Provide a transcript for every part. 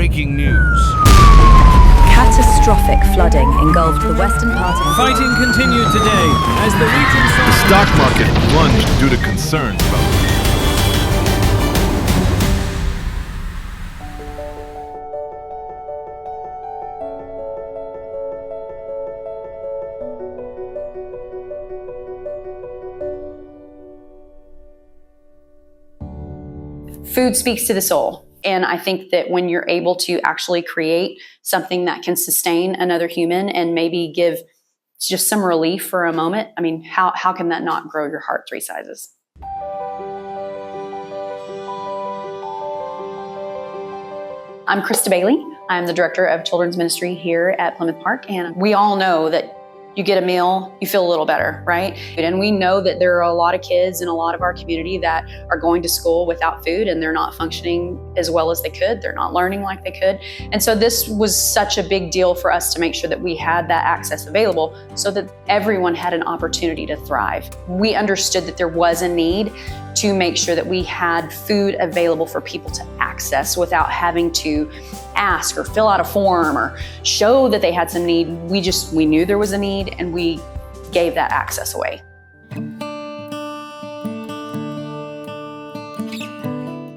breaking news. Catastrophic flooding engulfed the western part of... Fighting continued today as the region saw... The stock market plunged due to concerns about... Food speaks to the soul. And I think that when you're able to actually create something that can sustain another human and maybe give just some relief for a moment, I mean, how can that not grow your heart 3 sizes? I'm Krista Bailey. I'm the director of children's ministry here at Plymouth Park. And we all know that you get a meal, you feel a little better, right? And we know that there are a lot of kids in a lot of our community that are going to school without food and they're not functioning as well as they could. They're not learning like they could. And so this was such a big deal for us to make sure that we had that access available so that everyone had an opportunity to thrive. We understood that there was a need to make sure that we had food available for people to access without having to ask or fill out a form or show that they had some need. We knew there was a need and we gave that access away.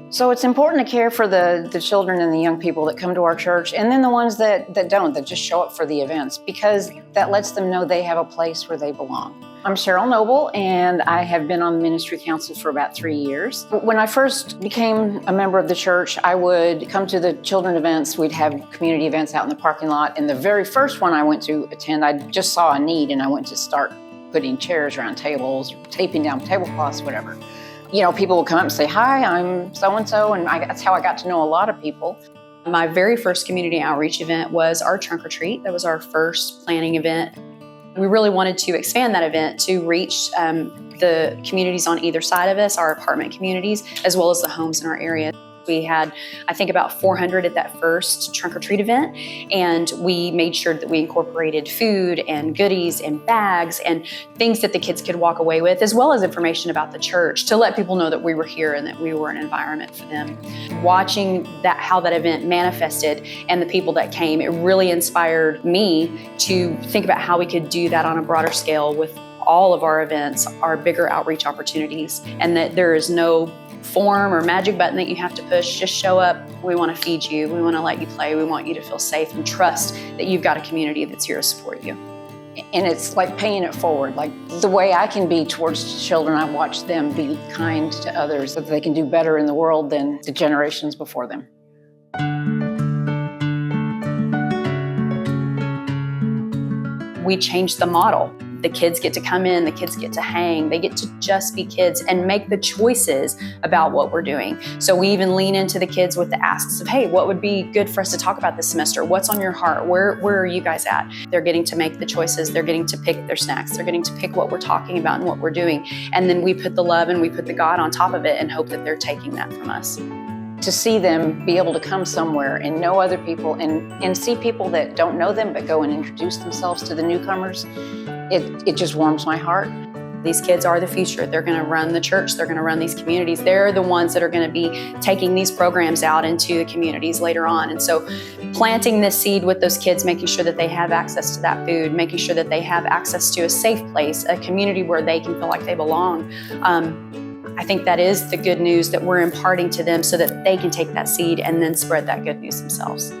So it's important to care for the children and the young people that come to our church, and then the ones that don't, that just show up for the events, because that lets them know they have a place where they belong. I'm Cheryl Noble, and I have been on the ministry council for about 3 years. When I first became a member of the church, I would come to the children events. We'd have community events out in the parking lot, and the very first one I went to attend, I just saw a need, and I went to start putting chairs around tables, taping down tablecloths, whatever. You know, people would come up and say, "Hi, I'm so-and-so," and that's how I got to know a lot of people. My very first community outreach event was our trunk or treat. That was our first planning event. We really wanted to expand that event to reach the communities on either side of us, our apartment communities, as well as the homes in our area. We had, I think, about 400 at that first trunk or treat event, and we made sure that we incorporated food and goodies and bags and things that the kids could walk away with, as well as information about the church to let people know that we were here and that we were an environment for them. Watching how that event manifested and the people that came, it really inspired me to think about how we could do that on a broader scale with all of our events, our bigger outreach opportunities, and that there is no form or magic button that you have to push. Just show up. We want to feed you. We want to let you play. We want you to feel safe and trust that you've got a community that's here to support you. And it's like paying it forward. Like the way I can be towards children, I watch them be kind to others so that they can do better in the world than the generations before them. We changed the model. The kids get to come in, the kids get to hang, they get to just be kids and make the choices about what we're doing. So we even lean into the kids with the asks of, hey, what would be good for us to talk about this semester? What's on your heart? Where are you guys at? They're getting to make the choices. They're getting to pick their snacks. They're getting to pick what we're talking about and what we're doing. And then we put the love and we put the God on top of it and hope that they're taking that from us. To see them be able to come somewhere and know other people and see people that don't know them but go and introduce themselves to the newcomers, it just warms my heart. These kids are the future. They're going to run the church. They're going to run these communities. They're the ones that are going to be taking these programs out into the communities later on. And so planting this seed with those kids, making sure that they have access to that food, making sure that they have access to a safe place, a community where they can feel like they belong. I think that is the good news that we're imparting to them so that they can take that seed and then spread that good news themselves.